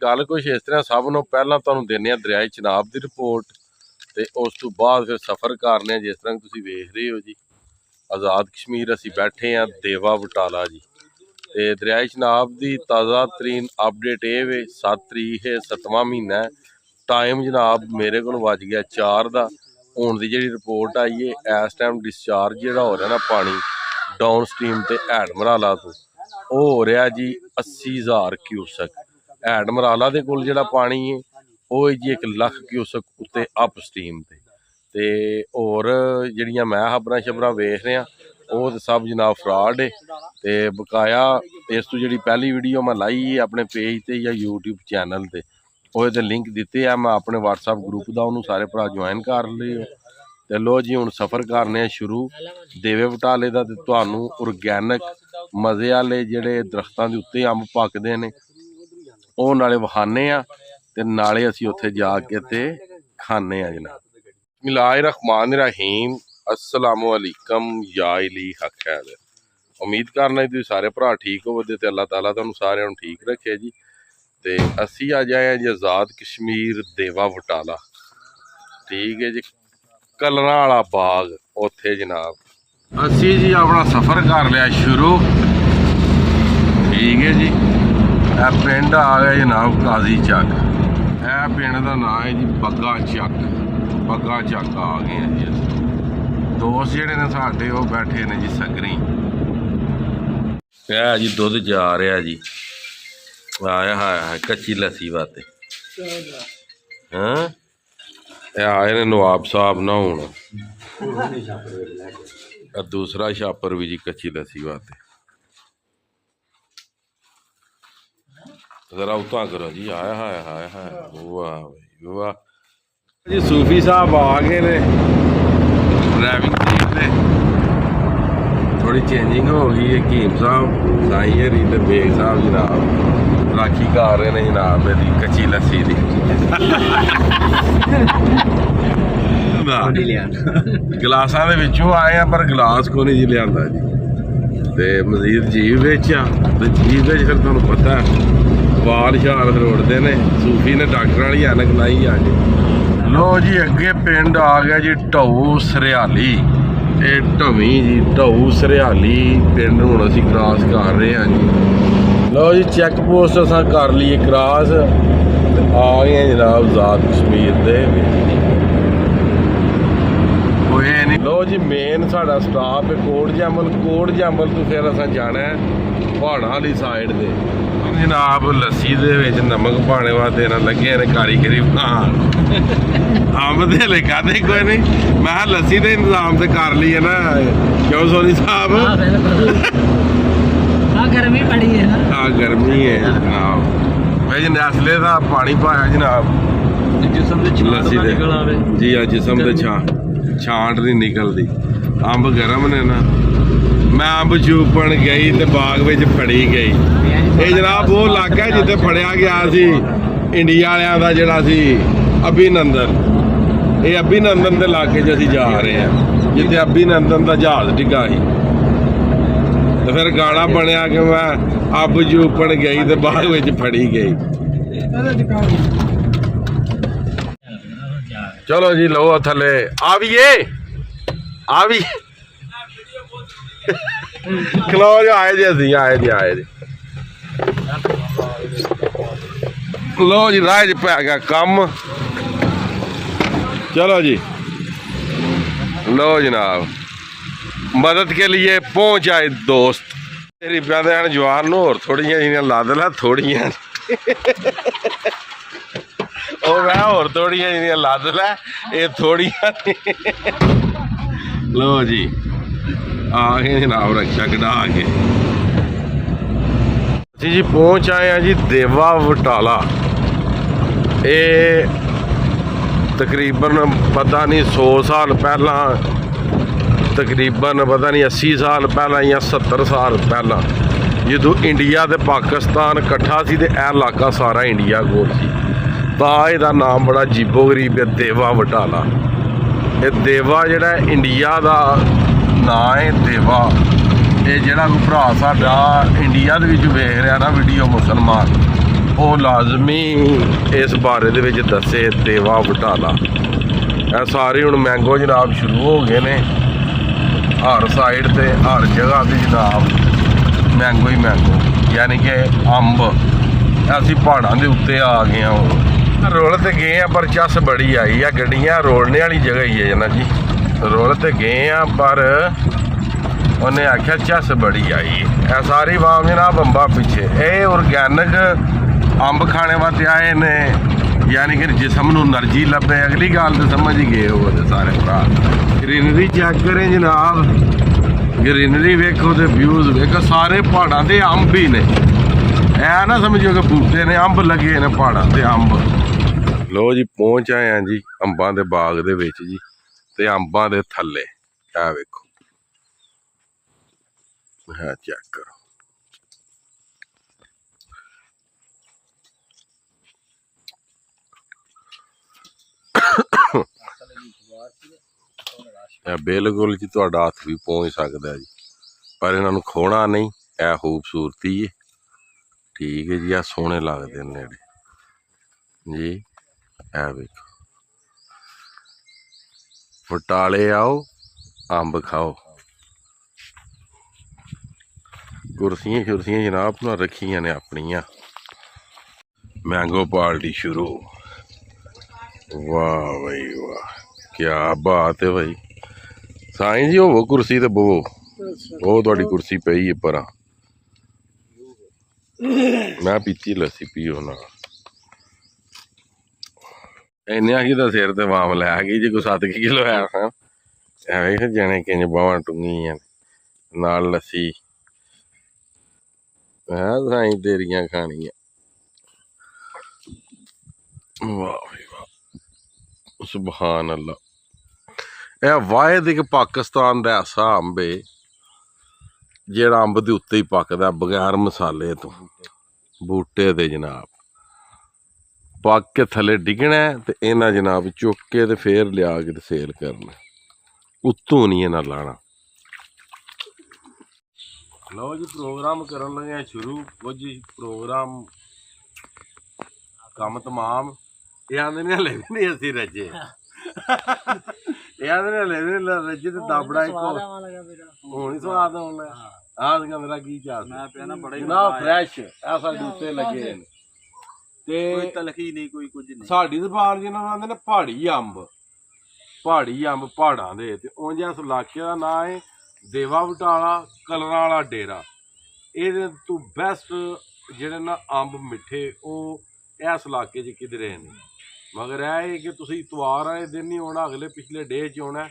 गल कुछ इस तरह सब नों पहलां तुहानूं दिंदे आ दरियाए चनाब की रिपोर्ट ते उस तो बाद फिर सफ़र करने जिस तरह तुसीं वेख रहे हो जी। आज़ाद कश्मीर असीं बैठे हैं देवा बटाला जी ते दरियाए चनाब की ताज़ा तरीन अपडेट ये वे 7 तरीक है 7वां महीना है। टाइम जनाब मेरे को वज गया 4 का। हुण दी जिहड़ी रिपोर्ट आई है इस टाइम डिस्चार्ज जिहड़ा हो रहा ना पानी डाउन स्ट्रीम ते हैडमराला तो वो हो रहा जी 80,000 क्यूसक। हैडमराला दे कोल जिहड़ा पानी है वो जी 1 लाख क्यूसक उत्ते अप स्ट्रीम ते होर जिहड़ियां मैं खबरां शबरां वेख रहा वो तो सब जनाब फ्रॉड है। ते बकाया इस तो जिहड़ी पहली वीडियो मैं लाई है अपने पेज ते या यूट्यूब चैनल ते ਉਹਦੇ लिंक दिते है। मैं अपने WhatsApp ग्रुप का उन्होंने सारे भरा ज्वाइन कर लियो। तो लो जी हुण सफ़र करने शुरू देवे बटाले का। तो तुहानूं ऑर्गैनिक मज़े वाले जिहड़े दरख्तां दे उत्ते अंब पकदे ने वो नाले विखाने आ ते नाले असीं उत्थे जाके ते खाने आ जनाब। बिस्मिल्लाहिर्रहमानिर्रहीम अस्सलामु अलैकुम या अली हक खैर। उम्मीद करना जी सारे भरा ठीक होवदे ते अल्लाह ताला तुहानूं सारिआं नूं ठीक रखे जी। ते असी आ जाए जी आज़ाद कश्मीर देवा बटाला ठीक है जी कलरां वाला बाग उत्थे जनाब। असी जी अपना सफ़र कर लिया शुरू ठीक है जी। यह पिंड आ गया जनाब काजी चक। यह पिंड का नाम है जी बग्गा चक। बग्गा चक आ गए हैं जी असीं। दोस्त जिहड़े ने साडे वो बैठे ने जी सगरी। यह जी दुध जा रहा जी आया हाय कच्ची लस्सी वास्ते। हाँ आए ने नवाब साहब नहाउण दूसरा छापर भी जी कच्ची लस्सी वास्ते। जरा उतना करो जी आया हाय हाय हाय वाह भाई वाह जी। सूफी साहब आ गए ने ड्राइविंग सीट पे। थोड़ी चेंजिंग हो गई है। हकीम साहब साई हरी ते बेग साहब जनाब राखी कर रहे हैं जनाब मेरी कच्ची लस्सी दी। गिलासां दे विचों आए हैं पर गिलास को नहीं जी लिया जी। ते मजीद जीव बेचा ते जीव बेच फिर तुहानूं पता है वाल शाल रोड़ते ने। सूफी ने डॉक्टर वाली ऐनक लाई अज। लो जी अगे पिंड आ गया जी ढऊ सरियाली। ये ढवी जी ढऊ सरियाली पिंड हुण असीं क्रॉस कर रहे हैं जी। लो जी चैक पोस्ट असां कर ली क्रॉस आ गए हैं जनाब आज़ाद कश्मीर दे। लो जी मेन साडा स्टॉप है कोट जैमल। कोट जैमल तो फिर असां जाना है पहाड़ां वाली साइड दे जनाब। लस्सी दे विच नमक पाने वास्ते ना लगे ने कारीगरी अंब दे ले कहते कोई नहीं। मैं लस्सी दे इंतजाम तो कर ली है ना क्यों सोनी साहब। गर्मी बड़ी है ना। हाँ गर्मी है जनाब। भाई नैसले का पानी पाया जनाब लस्सी दे जी। हाँ जिसम दे छांट नहीं निकलती। अंब गर्म ने ना। मैं अंब चूपन गई तो बाग में फड़ी गई। ये जनाब वो इलाका है जिथे फड़िया गया सी इंडिया वालियां दा जिहड़ा सी अभिनंदन। ये अभिनंदन के इलाके च असीं जा रहे हैं जिथे अभिनंदन का जहाज डिग्गा सी। तो फिर गाना बनया कि मैं अब चूपन गई तो बाग में फड़ी गई। चलो जी लो थले आविए खलो जो आए जी असीं आए जी। लो जी राह च पै गया कम। चलो जी लो जनाब मदद के लिए पहुंच आए दोस्त। तेरी प्यादे जवान होर थोड़ियां जिहियां लद लै थोड़ियां मैं होर थोड़ियां जिहियां लद लै ये थोड़ियां। लो जी आ गए जनाब रक्षा कढ़ा के जी पहुंच आए हैं जी देवा बटाला। ये तकरीबन पता नहीं 100 साल पहला तकरीबन पता नहीं 80 साल पहला या 70 साल पहला जो इंडिया ते पाकिस्तान कट्ठा सी ते यह इलाका सारा इंडिया कोल सी। तां इहदा नाम बड़ा अजीबो गरीब है देवा बटाला। ये देवा जिहड़ा इंडिया का नाम है देवा। ये जिहड़ा कोई भरा साडा इंडिया दे विच वेख रहा ना वीडियो मुसलमान ਉਹ ਲਾਜ਼ਮੀ ਇਸ ਬਾਰੇ ਦੇ ਵਿੱਚ ਦੱਸੇ ਦੇਵਾ ਬਟਾਲਾ। ਇਹ ਸਾਰੇ ਹੁਣ ਮੈਂਗੋ ਜਨਾਬ ਸ਼ੁਰੂ ਹੋ ਗਏ ਨੇ ਹਰ ਸਾਈਡ ਤੇ ਹਰ ਜਗ੍ਹਾ ਤੇ ਜਨਾਬ ਮੈਂਗੋ ਹੀ ਮੈਂਗੋ, ਯਾਨੀ ਕਿ ਅੰਬ। ਅਸੀਂ ਪਹਾੜਾਂ ਦੇ ਉੱਤੇ ਆ ਗਏ ਹਾਂ ਹੁਣ। ਰੋਲ ਤੇ ਗਏ ਆ ਪਰ ਚੱਸ ਬੜੀ ਆਈ ਆ, ਗੱਡੀਆਂ ਰੋਲਣੇ ਵਾਲੀ ਜਗ੍ਹਾ ਹੀ ਹੈ ਜਨਾ ਜੀ। ਰੋਲ ਤੇ ਗਏ ਆ ਪਰ ਉਹਨੇ ਆਖਿਆ ਚੱਸ ਬੜੀ ਆਈ। ਇਹ ਸਾਰੀ ਵਾਮ ਜਨਾਬ ਅੰਬਾਂ ਪਿੱਛੇ। ਇਹ ਔਰਗੈਨਿਕ ਅੰਬ ਖਾਣੇ ਵਾਸਤੇ ਆਏ ਨੇ, ਯਾਨੀ ਕਿ ਜਿਸਮ ਨੂੰ એનર્ਜੀ ਲੱਭੇ। ਅਗਲੀ ਗੱਲ ਤਾਂ ਸਮਝ ਹੀ ਗਏ ਹੋ ਸਾਰੇ ਭਰਾ। ਗ੍ਰੀਨਰੀ ਚੈੱਕ ਕਰੇ ਜਨਾਬ, ਗ੍ਰੀਨਰੀ ਵੇਖੋ ਤੇ ਵਿਊਜ਼ ਵੇਖੋ। ਸਾਰੇ ਪਹਾੜਾਂ ਦੇ ਅੰਬ ਹੀ ਨੇ, ਐ ਨਾ ਸਮਝੋ ਕਿ ਬੂਟੇ ਨੇ, ਅੰਬ ਲੱਗੇ ਨੇ ਪਹਾੜਾਂ ਤੇ ਅੰਬ। ਲੋ ਜੀ ਪਹੁੰਚ ਆਏ ਆ ਜੀ ਅੰਬਾਂ ਦੇ ਬਾਗ ਦੇ ਵਿੱਚ ਜੀ, ਤੇ ਅੰਬਾਂ ਦੇ ਥੱਲੇ ਇਹ ਵੇਖੋ, ਹਾਂ ਚੈੱਕ ਕਰੋ। ਬਿਲਕੁਲ ਜੀ ਤੁਹਾਡਾ ਹੱਥ ਵੀ ਪਹੁੰਚ ਸਕਦਾ ਜੀ, ਪਰ ਇਹਨਾਂ ਨੂੰ ਖੋਣਾ ਨਹੀਂ। ਇਹ ਖੂਬਸੂਰਤੀ ਹੈ, ਠੀਕ ਹੈ ਜੀ। ਆ ਸੋਹਣੇ ਲੱਗਦੇ ਨੇ ਨੇੜੇ ਜੀ। ਇਹ ਵੇਖੋ, ਬਟਾਲੇ ਆਓ ਅੰਬ ਖਾਓ। ਕੁਰਸੀਆਂ ਸ਼ੁਰਸੀਆਂ ਜਨਾਬ ਨਾਲ ਰੱਖੀਆਂ ਨੇ ਆਪਣੀਆਂ। ਮੈਂਗੋ ਪਾਰਟੀ ਸ਼ੁਰੂ। ਵਾਹ ਬਈ ਵਾਹ, ਕਿਆ ਬਾਤ ਹੈ ਭਾਈ। ਸਾਈਂ ਜੀ ਹੋਵੋ ਕੁਰਸੀ ਤੇ ਬਵੋ। ਉਹ ਤੁਹਾਡੀ ਕੁਰਸੀ ਪਈ ਹੈ ਪਰਾਂ। ਮੈਂ ਪੀਤੀ ਲੱਸੀ ਪੀਓ ਨਾ। ਇੰਨਿਆਂ ਕੀ ਦਾ ਸਿਰ ਤੇ ਵਾਮ ਲੈ ਗਈ ਜੀ, ਕੋਈ 7 ਕਿਲੋ ਹੈ। ਐਵੇਂ ਜਣੇ ਕਿੰਜ ਬਾਹਾਂ ਟੁੰਗੀਆਂ ਨਾਲ ਲੱਸੀ ਹੈ ਸਾਈਂ ਤੇਰੀਆਂ ਖਾਣੀਆਂ। ਵਾਹ ਵੀ ਵਾਹ, ਸੁਭਾਨ ਅੱਲਾ। ਇਹ ਵਾਹਿਦ ਇੱਕ ਪਾਕਿਸਤਾਨ ਦਾ ਐਸਾ ਅੰਬ ਏ ਜਿਹੜਾ ਅੰਬ ਦੇ ਉੱਤੇ ਹੀ ਪੱਕਦਾ ਬਗੈਰ ਮਸਾਲੇ ਤੋਂ, ਬੂਟੇ ਤੇ ਜਨਾਬ। ਪੱਕ ਕੇ ਥੱਲੇ ਡਿੱਗਣਾ ਤੇ ਇਹਨਾਂ ਜਨਾਬ ਚੁੱਕ ਕੇ ਤੇ ਫੇਰ ਲਿਆ ਕੇ ਤੇ ਸੇਲ ਕਰਨਾ, ਉੱਤੋਂ ਨਹੀਂ ਇਹਨਾਂ ਲਾਣਾ। ਲਓ ਜੀ ਪ੍ਰੋਗਰਾਮ ਕਰਨ ਲੱਗੇ ਸ਼ੁਰੂ। ਕੁਝ ਪ੍ਰੋਗਰਾਮ ਕੰਮ ਤਮਾਮ। ਇਹ ਆਂਦੇ ਨੇ ਹਲੇ ਵੀ ਨਹੀਂ ਅਸੀਂ ਰੱਜੇ। ਇਹ ਆਂਦੇ ਨੇ ਹਲੇ ਵੀ ਨਹੀਂ ਰੱਜੇ ਤੇ ਦਾਬੜਾ ਇੱਕ ਹੁਣ ਹੀ ਸਵਾਦ ਆਉਣ ਲੱਗਾ। ਆਹ ਮੇਰਾ ਕੀ ਚਾਹ ਨਾ ਫਰੈਸ਼ ਆ ਸਾਡੇ ਉੱਤੇ ਲੱਗੇ ਨੇ ਤੇ ਕੋਈ ਤਲਖੀ ਨਹੀਂ, ਕੋਈ ਕੁਝ ਨਹੀਂ। ਸਾਡੀ ਦੁਕਾਨ ਜਿਹਨਾਂ ਨੂੰ ਆਂਦੇ ਨੇ ਪਹਾੜੀ ਅੰਬ, ਪਹਾੜੀ ਅੰਬ ਪਹਾੜਾਂ ਦੇ। ਤੇ ਉਂਝ ਇਸ ਇਲਾਕੇ ਦਾ ਨਾਂ ਹੈ ਦੇਵਾ ਬਟਾਲਾ ਕਲਰਾਂ ਵਾਲਾ ਡੇਰਾ। ਇਹਦੇ ਤੋਂ ਬੈਸਟ ਜਿਹੜੇ ਨਾ ਅੰਬ ਮਿੱਠੇ ਉਹ ਇਸ ਇਲਾਕੇ 'ਚ ਕਿਧਰੇ ਨੇ। ਮਗਰ ਇਹ ਹੈ ਕਿ ਤੁਸੀਂ ਇਤਵਾਰ ਵਾਲੇ ਦਿਨ ਨਹੀਂ ਆਉਣਾ, ਅਗਲੇ ਪਿਛਲੇ ਡੇ 'ਚ ਆਉਣਾ,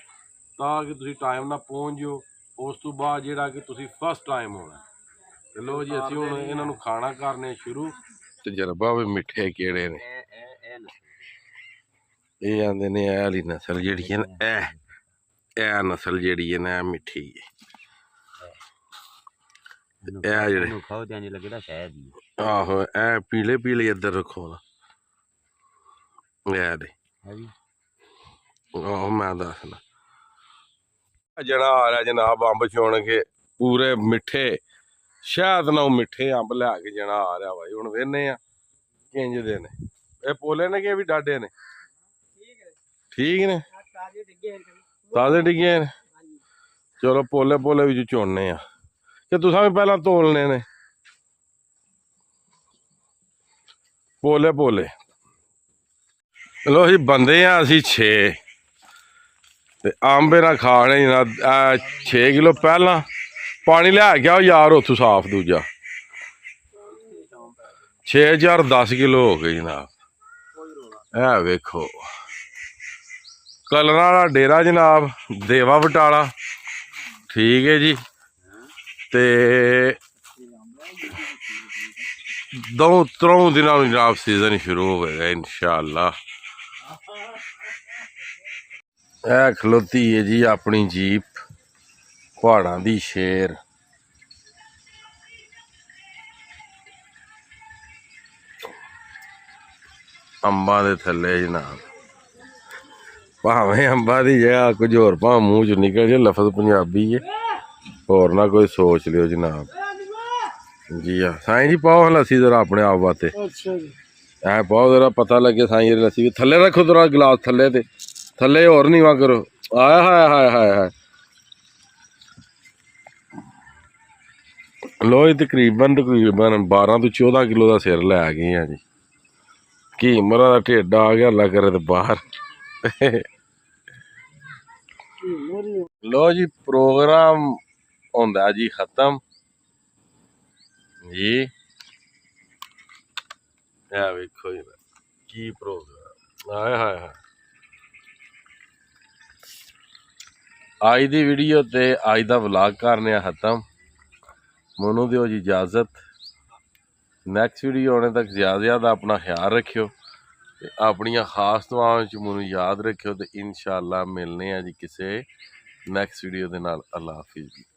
ਤਾਂ ਕਿ ਤੁਸੀਂ ਟਾਈਮ ਨਾਲ ਪਹੁੰਚ ਜਾਓ। ਉਸ ਤੋਂ ਬਾਅਦ ਜਿਹੜਾ ਕਿ ਤੁਸੀਂ ਫਸਟ ਟਾਈਮ ਆਉਣਾ। ਤੇ ਲੋ ਜੀ ਅਸੀਂ ਹੁਣ ਇਹਨਾਂ ਨੂੰ ਖਾਣਾ ਕਰਨੇ ਸ਼ੁਰੂ। ਤਜਰਬਾ ਵੀ ਮਿੱਠੇ ਕਿਹੜੇ ਨੇ। ਇਹ ਆਂਦੇ ਨੇ ਇਹ ਵਾਲੀ ਨਸਲ ਜਿਹੜੀ ਹੈ ਨਾ, ਇਹ ਨਸਲ ਜਿਹੜੀ ਹੈ ਨਾ ਇਹ ਮਿੱਠੀ ਹੈ। ਇਹ ਜਿਹੜੇ ਖਾਓ ਤੇ ਇੰਜ ਲੱਗਦਾ ਸ਼ਾਇਦ ਹੀ। ਆਹੋ ਇਹ ਪੀਲੇ ਪੀਲੇ ਇੱਧਰ ਰੱਖੋ ਨਾ, ਇਹ ਦੇ ਆਹੋ ਮੈਂ ਦੱਸਣਾ। ਜਿਹੜਾ ਆ ਰਿਹਾ ਜਨਾਬ ਅੰਬ ਚੁਣ ਕੇ ਪੂਰੇ ਮਿੱਠੇ, ਸ਼ਾਇਦ ਨਾ ਉਹ ਮਿੱਠੇ ਅੰਬ ਲੈ ਕੇ ਜਾਣਾ ਆ ਰਿਹਾ ਭਾਈ। ਹੁਣ ਵੇਖਦੇ ਆ ਕਿੰਜ ਦੇ ਨੇ। ਇਹ ਪੋਲੇ ਨੇ ਕਿ ਵੀ ਡਾਡੇ ਨੇ? ਠੀਕ ਨੇ, ਤਾਜ਼ੇ ਡਿੱਗੇ ਨੇ। ਚਲੋ ਪੋਲੇ ਪੋਲੇ ਵਿੱਚ ਚੁਣਨੇ ਆ ਕਿ ਤੁਸੀਂ ਵੀ ਪਹਿਲਾਂ ਤੋਲਨੇ ਨੇ ਪੋਲੇ ਪੋਲੇ। ਚਲੋ ਅਸੀਂ ਬੰਦੇ ਆ ਅਸੀਂ 6 ਤੇ ਅੰਬ ਇਹਨਾਂ ਖਾਣੇ ਨਾ 6 ਕਿਲੋ। ਪਹਿਲਾਂ ਪਾਣੀ ਲੈ ਕੇ ਆਓ ਯਾਰ ਉੱਥੋਂ ਸਾਫ ਦੂਜਾ। 6 10 ਕਿਲੋ ਹੋ ਗਏ ਜਨਾਬ। ਇਹ ਵੇਖੋ ਕਲਰਾਂ ਵਾਲਾ ਡੇਰਾ ਜਨਾਬ, ਦੇਵਾ ਬਟਾਲਾ, ਠੀਕ ਹੈ ਜੀ। ਤੇ 2-3 ਦਿਨਾਂ ਨੂੰ ਜਨਾਬ ਸੀਜ਼ਨ ਸ਼ੁਰੂ ਹੋਵੇਗਾ ਇਨਸ਼ਾਅੱਲਾ। ਇਹ ਖਲੋਤੀ ਹੈ ਜੀ ਆਪਣੀ ਜੀਪ, ਪਹਾੜਾਂ ਦੀ ਸ਼ੇਰ। ਅੰਬਾਂ ਦੇ ਥੱਲੇ ਜਨਾਬ, ਭਾਵੇਂ ਅੰਬਾਂ ਦੀ ਜਗ੍ਹਾ ਕੁਝ ਹੋਰ ਭਾਵੇਂ ਮੂੰਹ ਚ ਨਿਕਲ ਜੇ, ਲਫ਼ਜ਼ ਪੰਜਾਬੀ ਹੈ, ਹੋਰ ਨਾ ਕੋਈ ਸੋਚ ਲਿਓ ਜਨਾਬ। जी हाँ साईं जी पाओ लस्सी जरा अपने आप वास्ते अच्छा जी ऐ पाओ जरा पता लगे साईं जी लस्सी थल्ले रखो जरा गिलास थल्ले ते थल्ले होर नीवा करो आया हाय हाय हाय हाय लो जी तकरीबन 12 तो 14 किलो का सिर लै गए हैं जी घी मरा का ढिड आ गया अल्लाह करे तो बाहर लो जी प्रोग्राम होंदा जी खत्म जी है वेखो जी की प्रोग्राम हाय हाय हाय अज दी वीडियो ते अज दा व्लॉग करने खत्म मोनू दियो जी इजाजत नैक्सट वीडियो आने तक ज़्यादा ज़्यादा अपना ख्याल रखियो ते अपनियां खास दुआवां च मैनू याद रखियो ते इंशाअल्लाह मिलने हैं जी किसी नैक्सट वीडियो दे नाल अल्लाह हाफिज़ जी।